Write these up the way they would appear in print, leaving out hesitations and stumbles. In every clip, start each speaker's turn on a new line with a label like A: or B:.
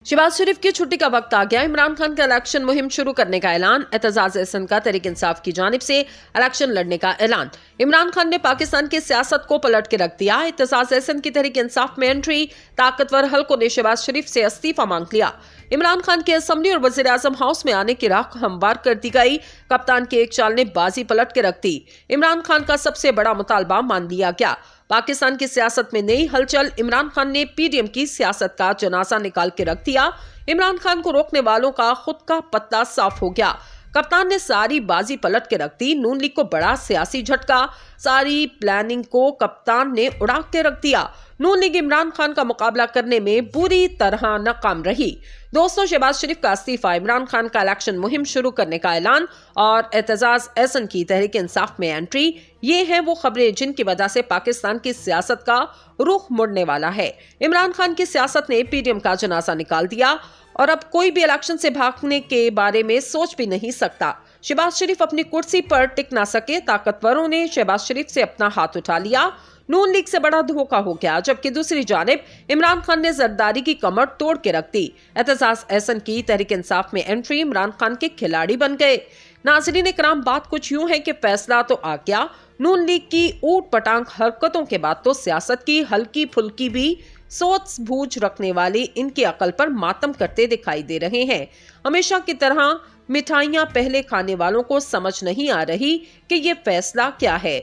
A: शहबाज शरीफ की छुट्टी का वक्त आ गया। इमरान खान का इलेक्शन मुहिम शुरू करने का ऐलान। एतजाज अहसन का तहरीक इंसाफ की जानिब से इलेक्शन लड़ने का ऐलान। इमरान खान ने पाकिस्तान की सियासत को पलट के रख दिया। एतजाज अहसन की तहरीक इंसाफ में एंट्री। ताकतवर हलकों ने शहबाज शरीफ से इस्तीफा मांग लिया। इमरान खान के असेंबली और वजीर आजम हाउस में आने की राह हमवार कर दी गई। कप्तान की एक चाल ने बाजी पलट के रख दी। इमरान खान का सबसे बड़ा मुतालबा मान लिया गया। पाकिस्तान की सियासत में नई हलचल। इमरान खान ने पीडीएम की सियासत का जनाजा निकाल के रख दिया। इमरान खान को रोकने वालों का खुद का पत्ता साफ हो गया। कप्तान ने सारी बाजी पलट के रख दी। नून लीग को बड़ा सियासी झटका। सारी प्लानिंग को कप्तान ने उड़ा के रख दिया। नून लीग इमरान खान का मुकाबला करने में बुरी तरह नाकाम रही। दोस्तों, शहबाज शरीफ का इस्तीफा, इमरान खान का इलेक्शन मुहिम शुरू करने का ऐलान और एतजाज अहसन की तहरीक इंसाफ में एंट्री, ये हैं वो खबरें जिनकी वजह से पाकिस्तान की सियासत का रुख मुड़ने वाला है। इमरान खान की सियासत ने पीडीएम का जनाजा निकाल दिया और अब कोई भी इलेक्शन से भागने के बारे में सोच भी नहीं सकता। शहबाज शरीफ अपनी कुर्सी पर टिक ना सके। ताकतवरों ने शहबाज शरीफ से अपना हाथ उठा लिया। नून लीग से बड़ा धोखा हो गया। जबकि दूसरी जानिब इमरान खान ने जरदारी की कमर तोड़ के रख दी। एतजाज अहसन की तहरीक इंसाफ में एंट्री। इमरान खान के खिलाड़ी बन गए। नाज़रीन इकराम, बात कुछ यूं है कि फैसला तो आ गया। नून लीग की ऊट पटांग हरकतों के बाद तो सियासत की हल्की फुल्की भी सोच बूझ रखने वाले इनकी अकल पर मातम करते दिखाई दे रहे हैं। हमेशा की तरह मिठाइयां पहले खाने वालों को समझ नहीं आ रही कि ये फैसला क्या है,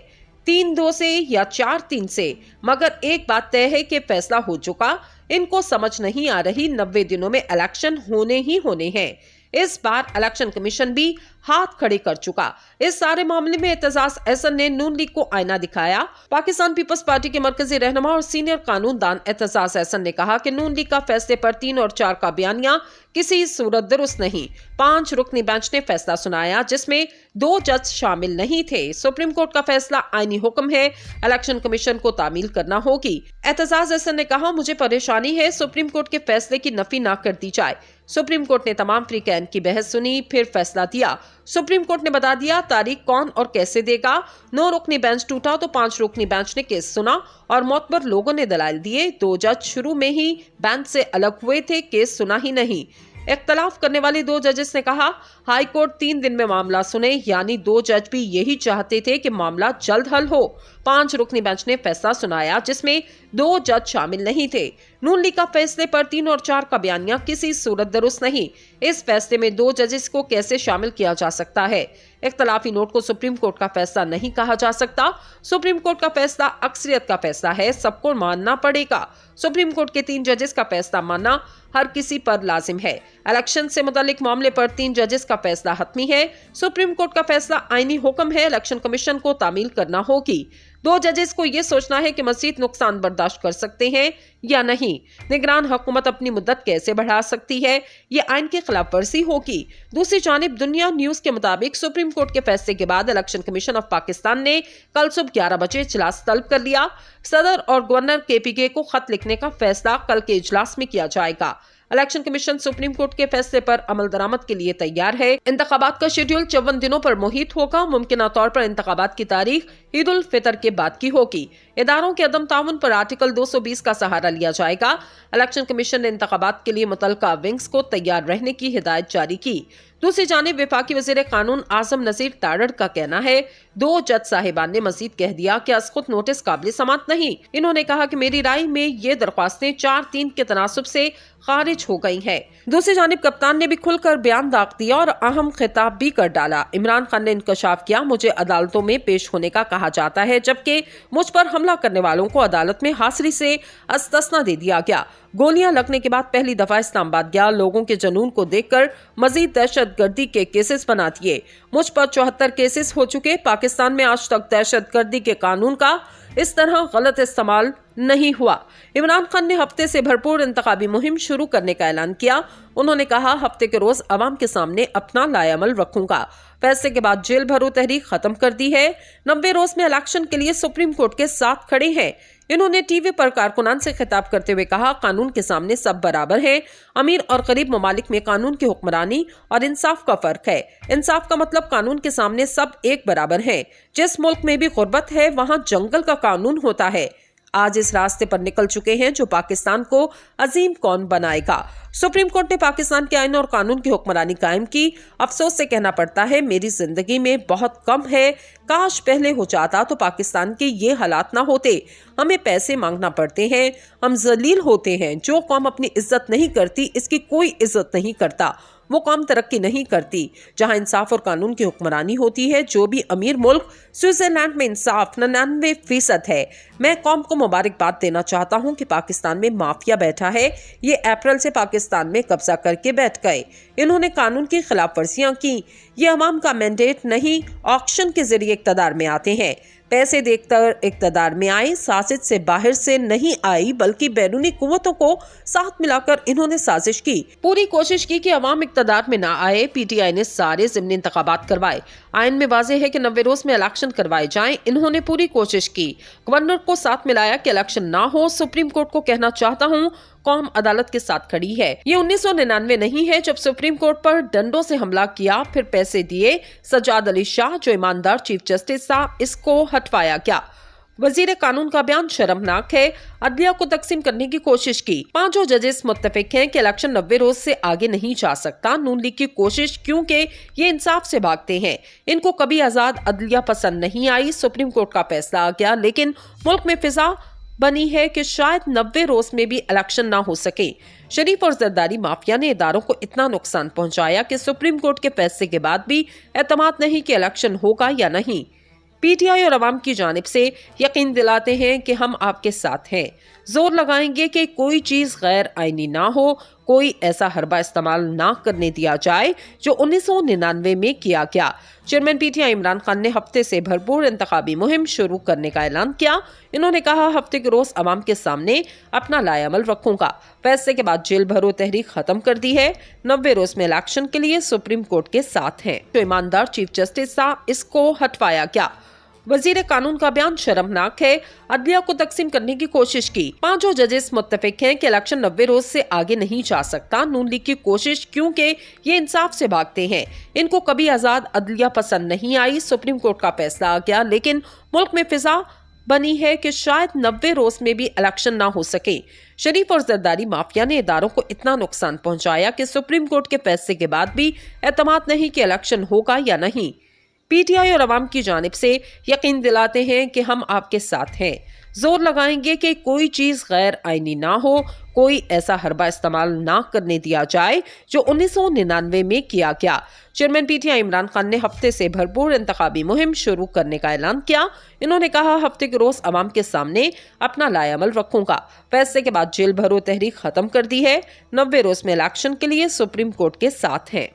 A: 3-2 से या 4-3 से, मगर एक बात तय है कि फैसला हो चुका। इनको समझ नहीं आ रही 90 दिनों में इलेक्शन होने ही होने हैं। इस बार इलेक्शन कमीशन भी हाथ खड़े कर चुका। इस सारे मामले में एतजाज अहसन ने नून लीग को आईना दिखाया। पाकिस्तान पीपल्स पार्टी के मरकजी रहनुमा और सीनियर कानूनदान एतजाज अहसन ने कहा कि नून लीग का फैसले पर 3 और 4 का बयानिया किसी सूरत दुरुस्त नहीं। 5 रुकनी बेंच ने फैसला सुनाया जिसमें 2 जज शामिल नहीं थे। सुप्रीम कोर्ट का फैसला आईनी हुक्म है। इलेक्शन कमीशन को तामील करना होगी। एतजाज अहसन ने कहा, मुझे परेशानी है, सुप्रीम कोर्ट के फैसले की नफी ना कर दी जाए। सुप्रीम कोर्ट ने तमाम फ्रीकैन की बहस सुनी, फिर फैसला दिया। सुप्रीम कोर्ट ने बता दिया तारीख कौन और कैसे देगा। 9 रुकनी बेंच टूटा तो 5 रुकनी बेंच ने केस सुना और मोतबर लोगों ने दलाइल दिए। 2 जज शुरू में ही बेंच से अलग हुए थे, केस सुना ही नहीं। इख्तलाफ करने वाले 2 जजेस ने कहा हाई कोर्ट 3 दिन में मामला सुने, यानी 2 जज भी यही चाहते थे कि मामला जल्द हल हो। 5 रुकनी बेंच ने फैसला सुनाया जिसमें 2 जज शामिल नहीं थे। नून लीग का फैसले पर 3 और 4 का बयानिया किसी सूरत दुरुस्त नहीं। इस फैसले में 2 जजेस को कैसे शामिल किया जा सकता है? इख्तलाफी नोट को सुप्रीम कोर्ट का फैसला नहीं कहा जा सकता। सुप्रीम कोर्ट का फैसला अक्सरियत का फैसला है, सबको मानना पड़ेगा। सुप्रीम कोर्ट के 3 जजेस का फैसला मानना हर किसी पर लाजिम है। इलेक्शन से मुतालिक मामले पर 3 जजेस का फैसला हतमी है। सुप्रीम कोर्ट का फैसला आईनी हुक्म है। इलेक्शन कमीशन को तामील करना होगी। 2 जजेस को यह सोचना है कि मजीद नुकसान बर्दाश्त कर सकते हैं या नहीं। निगरान हुकूमत अपनी मुद्दत कैसे बढ़ा सकती है, ये आइन की खिलाफ वर्जी होगी। दूसरी जानिब दुनिया न्यूज के मुताबिक सुप्रीम कोर्ट के फैसले के बाद इलेक्शन कमीशन ऑफ पाकिस्तान ने कल सुबह 11 बजे इजलास तलब कर लिया। सदर और गवर्नर केपीके को खत लिखने का फैसला कल के इजलास में किया जाएगा। इलेक्शन कमीशन सुप्रीम कोर्ट के फैसले पर अमल दरामद के लिए तैयार है। इंतखाबात का शेड्यूल 54 दिनों पर मुहित होगा। मुमकिन तौर पर इंतखाबात की तारीख ईद उल फितर के बाद की होगी। इदारों के अदम ताउन पर आर्टिकल 220 का सहारा लिया जाएगा। इलेक्शन कमीशन ने इंतखाबात के लिए मुतल्लिका विंग्स को तैयार रहने की हिदायत जारी की। दूसरी जानिब वफाकी वज़ीर कानून आजम नज़ीर तारड़ का कहना है 2 जज साहिबान ने मजीद कह दिया कि अस्खुद नोटिस काबिल समात नहीं। इन्होंने कहा कि मेरी राय में ये दरख्वास्तें 4-3 के तनासुब से खारिज हो गई हैं। दूसरी जानिब कप्तान ने भी खुलकर बयान दाग दिया और अहम खिताब भी कर डाला। इमरान खान ने इंकशाफ किया, मुझे अदालतों में पेश होने का कहा जाता है, जबकि मुझ पर हमला करने वालों को अदालत में हाजिरी से इस्तिस्ना दे दिया गया। गोलियां लगने के बाद पहली दफा इस्लामाबाद गया। लोगों के जुनून को देखकर मजीद दहशतगर्दी के केसेस बना दिए। मुझ पर 74 केसेस हो चुके। पाकिस्तान में आज तक दहशतगर्दी के कानून का इस तरह गलत इस्तेमाल नहीं हुआ। इमरान खान ने हफ्ते से भरपूर इंतखाबी मुहिम शुरू करने का ऐलान किया। उन्होंने कहा हफ्ते के रोज अवाम के सामने अपना लाएअमल रखूंगा। फैसले के बाद जेल भरो तहरीक खत्म कर दी है। 90 रोज में इलेक्शन के लिए सुप्रीम कोर्ट के साथ खड़े हैं। इन्होंने टीवी पर कारकुनान से खिताब करते हुए कहा कानून के सामने सब बराबर हैं। अमीर और गरीब ममालिक में कानून की हुक्मरानी और इंसाफ का फर्क है। इंसाफ का मतलब कानून के सामने सब एक बराबर हैं। जिस मुल्क में भी गुर्बत है वहाँ जंगल का कानून होता है। आज इस रास्ते पर निकल चुके हैं जो पाकिस्तान को अजीम कौन बनाएगा। सुप्रीम कोर्ट ने पाकिस्तान के आइन और कानून की हुक्मरानी कायम की। अफसोस से कहना पड़ता है मेरी जिंदगी में बहुत कम है, काश पहले हो जाता तो पाकिस्तान के ये हालात ना होते। हमें पैसे मांगना पड़ते हैं, हम जलील होते हैं। जो कौम अपनी इज्जत नहीं करती इसकी कोई इज्जत नहीं करता। वो कौम तरक्की नहीं करती जहां इंसाफ और कानून की हुक्मरानी होती है। जो भी अमीर मुल्क, स्विट्जरलैंड में इंसाफ 99% है। मैं कौम को मुबारकबाद देना चाहता हूं कि पाकिस्तान में माफिया बैठा है। ये अप्रैल से पाकिस्तान में कब्जा करके बैठ गए। इन्होंने कानून की खिलाफ वर्जियां की। ये अवाम का मैंडेट नहीं, ऑक्शन के जरिए इक़्तिदार में आते हैं। पैसे देखकर इक़्तिदार में आए, साजिश से बाहर से नहीं आई बल्कि बैरूनी कुव्वतों को साथ मिलाकर इन्होंने साजिश की। पूरी कोशिश की कि अवाम इक़्तिदार में ना आए। पीटीआई ने सारे ज़िमनी इंतखाबात करवाए। आइन में वाज़ेह है कि 90 रोज में इलेक्शन करवाए जाएं। इन्होंने पूरी कोशिश की, गवर्नर को साथ मिलाया कि इलेक्शन ना हो। सुप्रीम कोर्ट को कहना चाहता हूँ कौम अदालत के साथ खड़ी है। ये 1999 नहीं है जब सुप्रीम कोर्ट पर डंडों से हमला किया, फिर पैसे दिए। सज्जाद अली शाह जो ईमानदार चीफ जस्टिस था, इसको हटवाया क्या? वजीर कानून का बयान शर्मनाक है। अदलिया को तकसीम करने की कोशिश की। 5 जजेस मुत्तफिक हैं कि इलेक्शन 90 रोज से आगे नहीं जा सकता। नून लीग की कोशिश, क्योंकि ये इंसाफ से भागते हैं। इनको कभी आजाद अदलिया पसंद नहीं आई। सुप्रीम कोर्ट का फैसला आ गया, लेकिन मुल्क में फिजा बनी है कि शायद 90 रोज में भी इलेक्शन ना हो सके। शरीफ और जरदारी माफिया ने इदारों को इतना नुकसान पहुंचाया कि सुप्रीम कोर्ट के फैसले के बाद भी एतमाद नहीं कि इलेक्शन होगा या नहीं। पीटीआई और अवाम की जानिब से यकीन दिलाते हैं कि हम आपके साथ हैं। जोर लगाएंगे कि कोई चीज गैर आईनी ना हो, कोई ऐसा हरबा इस्तेमाल ना करने दिया जाए जो 1999 में किया गया। चेयरमैन पीटीआई इमरान खान ने हफ्ते से भरपूर इंतखाबी मुहिम शुरू करने का ऐलान किया। इन्होंने कहा हफ्ते के रोज अवाम के सामने अपना लाएअमल रखूंगा। फैसले के बाद जेल भरो तहरीक खत्म कर दी है। 90 रोज में इलेक्शन के लिए सुप्रीम कोर्ट के साथ हैं। जो ईमानदार चीफ जस्टिस था, इसको हटवाया क्या? वजीर कानून का बयान शर्मनाक है। अदलिया को तकसीम करने की कोशिश की। 5 जजेस मुत्तफिक हैं कि इलेक्शन 90 रोज से आगे नहीं जा सकता। नून लीग की कोशिश, क्योंकि ये इंसाफ से भागते हैं। इनको कभी आजाद अदलिया पसंद नहीं आई। सुप्रीम कोर्ट का फैसला आ गया, लेकिन मुल्क में फिजा बनी है कि शायद 90 रोज में भी इलेक्शन ना हो सके। शरीफ और जरदारी माफिया ने इदारों को इतना नुकसान पहुंचाया कि सुप्रीम कोर्ट के फैसले के बाद भी एतमाद नहीं कि इलेक्शन होगा या नहीं। पीटीआई और अवाम की जानिब से यकीन दिलाते हैं कि हम आपके साथ हैं। जोर लगाएंगे कि कोई चीज गैर आईनी ना हो, कोई ऐसा हरबा इस्तेमाल ना करने दिया जाए जो 1999 में किया गया। चेयरमैन पीटीआई इमरान खान ने हफ्ते से भरपूर इंतखाबी मुहिम शुरू करने का ऐलान किया। इन्होंने कहा हफ्ते के रोज अवाम के सामने अपना लाएअमल रखूंगा। फैसले के बाद जेल भरो तहरीक खत्म कर दी है। 90 रोज में इलेक्शन के लिए सुप्रीम कोर्ट के साथ हैं।